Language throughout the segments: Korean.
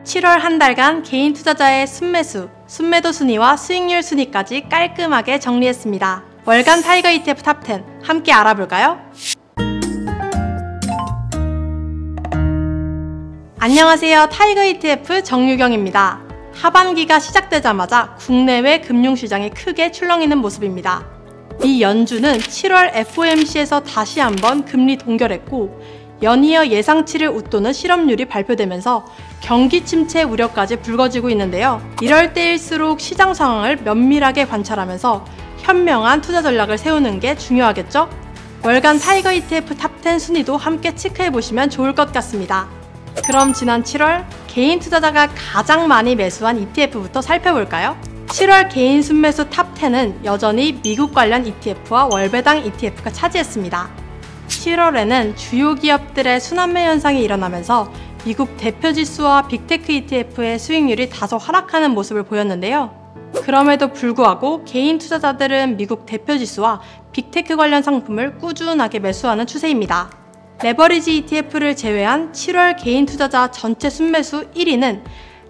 7월 한 달간 개인 투자자의 순매수, 순매도 순위와 수익률 순위까지 깔끔하게 정리했습니다. 월간 타이거 ETF 탑10 함께 알아볼까요? 안녕하세요. 타이거 ETF 정유경입니다. 하반기가 시작되자마자 국내외 금융시장이 크게 출렁이는 모습입니다. 미 연준은 7월 FOMC에서 다시 한번 금리 동결했고 연이어 예상치를 웃도는 실업률이 발표되면서 경기 침체 우려까지 불거지고 있는데요. 이럴 때일수록 시장 상황을 면밀하게 관찰하면서 현명한 투자 전략을 세우는 게 중요하겠죠? 월간 타이거 ETF 탑10 순위도 함께 체크해보시면 좋을 것 같습니다. 그럼 지난 7월 개인 투자자가 가장 많이 매수한 ETF부터 살펴볼까요? 7월 개인 순매수 탑10은 여전히 미국 관련 ETF와 월배당 ETF가 차지했습니다. 7월에는 주요 기업들의 순환매 현상이 일어나면서 미국 대표지수와 빅테크 ETF의 수익률이 다소 하락하는 모습을 보였는데요. 그럼에도 불구하고 개인 투자자들은 미국 대표지수와 빅테크 관련 상품을 꾸준하게 매수하는 추세입니다. 레버리지 ETF를 제외한 7월 개인 투자자 전체 순매수 1위는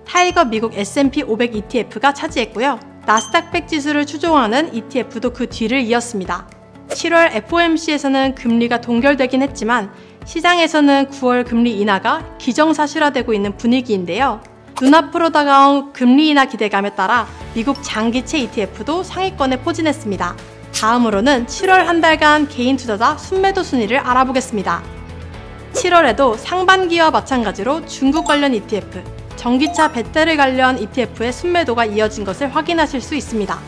타이거 미국 S&P 500 ETF가 차지했고요. 나스닥 100 지수를 추종하는 ETF도 그 뒤를 이었습니다. 7월 FOMC에서는 금리가 동결되긴 했지만 시장에서는 9월 금리 인하가 기정사실화되고 있는 분위기인데요. 눈앞으로 다가온 금리 인하 기대감에 따라 미국 장기채 ETF도 상위권에 포진했습니다. 다음으로는 7월 한 달간 개인 투자자 순매도 순위를 알아보겠습니다. 7월에도 상반기와 마찬가지로 중국 관련 ETF, 전기차 배터리 관련 ETF의 순매도가 이어진 것을 확인하실 수 있습니다.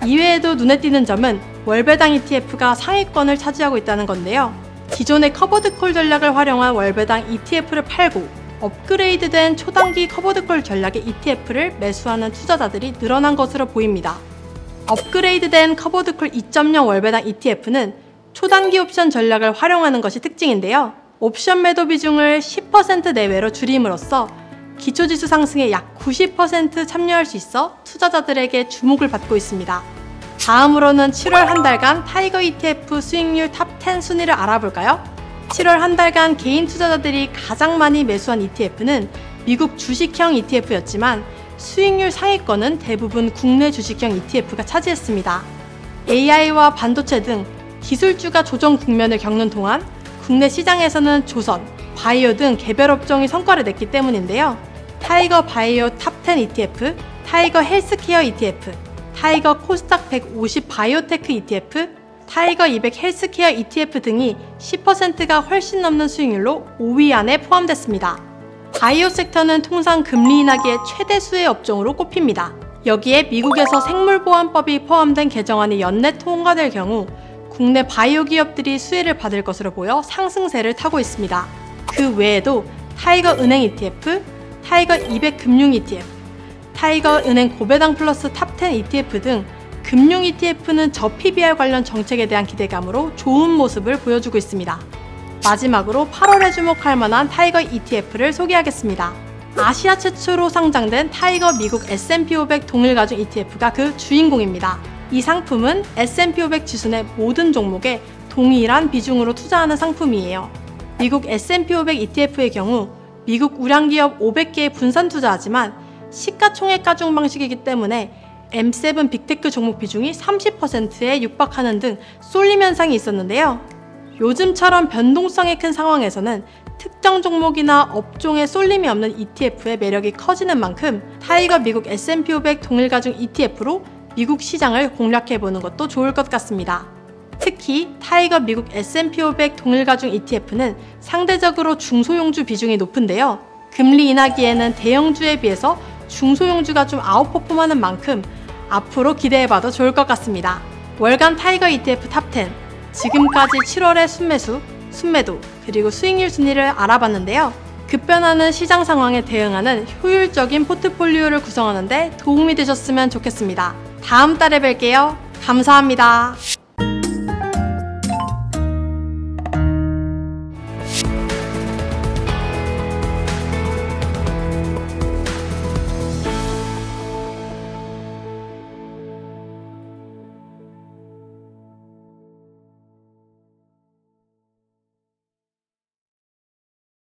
이외에도 눈에 띄는 점은 월배당 ETF가 상위권을 차지하고 있다는 건데요. 기존의 커버드콜 전략을 활용한 월배당 ETF를 팔고 업그레이드된 초단기 커버드콜 전략의 ETF를 매수하는 투자자들이 늘어난 것으로 보입니다. 업그레이드된 커버드콜 2.0 월배당 ETF는 초단기 옵션 전략을 활용하는 것이 특징인데요. 옵션 매도 비중을 10% 내외로 줄임으로써 기초지수 상승에 약 90% 참여할 수 있어 투자자들에게 주목을 받고 있습니다. 다음으로는 7월 한 달간 타이거 ETF 수익률 탑10 순위를 알아볼까요? 7월 한 달간 개인 투자자들이 가장 많이 매수한 ETF는 미국 주식형 ETF였지만 수익률 상위권은 대부분 국내 주식형 ETF가 차지했습니다. AI와 반도체 등 기술주가 조정 국면을 겪는 동안 국내 시장에서는 조선, 바이오 등 개별 업종이 성과를 냈기 때문인데요. 타이거 바이오 탑10 ETF, 타이거 헬스케어 ETF, 타이거 코스닥 150 바이오테크 ETF, 타이거 200 헬스케어 ETF 등이 10%가 훨씬 넘는 수익률로 5위 안에 포함됐습니다. 바이오 섹터는 통상 금리 인하기의 최대수의 업종으로 꼽힙니다. 여기에 미국에서 생물보안법이 포함된 개정안이 연내 통과될 경우 국내 바이오 기업들이 수혜를 받을 것으로 보여 상승세를 타고 있습니다. 그 외에도 타이거 은행 ETF, 타이거 200 금융 ETF, 타이거 은행 고배당 플러스 탑10 ETF 등 금융 ETF는 저PBR 관련 정책에 대한 기대감으로 좋은 모습을 보여주고 있습니다. 마지막으로 8월에 주목할 만한 타이거 ETF를 소개하겠습니다. 아시아 최초로 상장된 타이거 미국 S&P 500 동일가중 ETF가 그 주인공입니다. 이 상품은 S&P 500 지수 내 모든 종목에 동일한 비중으로 투자하는 상품이에요. 미국 S&P 500 ETF의 경우 미국 우량기업 500개에 분산 투자하지만 시가총액 가중 방식이기 때문에 M7 빅테크 종목 비중이 30%에 육박하는 등 쏠림 현상이 있었는데요. 요즘처럼 변동성이 큰 상황에서는 특정 종목이나 업종에 쏠림이 없는 ETF의 매력이 커지는 만큼 타이거 미국 S&P 500 동일가중 ETF로 미국 시장을 공략해보는 것도 좋을 것 같습니다. 특히 타이거 미국 S&P 500 동일가중 ETF는 상대적으로 중소형주 비중이 높은데요. 금리 인하기에는 대형주에 비해서 중소형주가 좀 아웃퍼폼하는 만큼 앞으로 기대해봐도 좋을 것 같습니다. 월간 타이거 ETF 탑10 지금까지 7월의 순매수, 순매도, 그리고 수익률 순위를 알아봤는데요. 급변하는 시장 상황에 대응하는 효율적인 포트폴리오를 구성하는 데 도움이 되셨으면 좋겠습니다. 다음 달에 뵐게요. 감사합니다.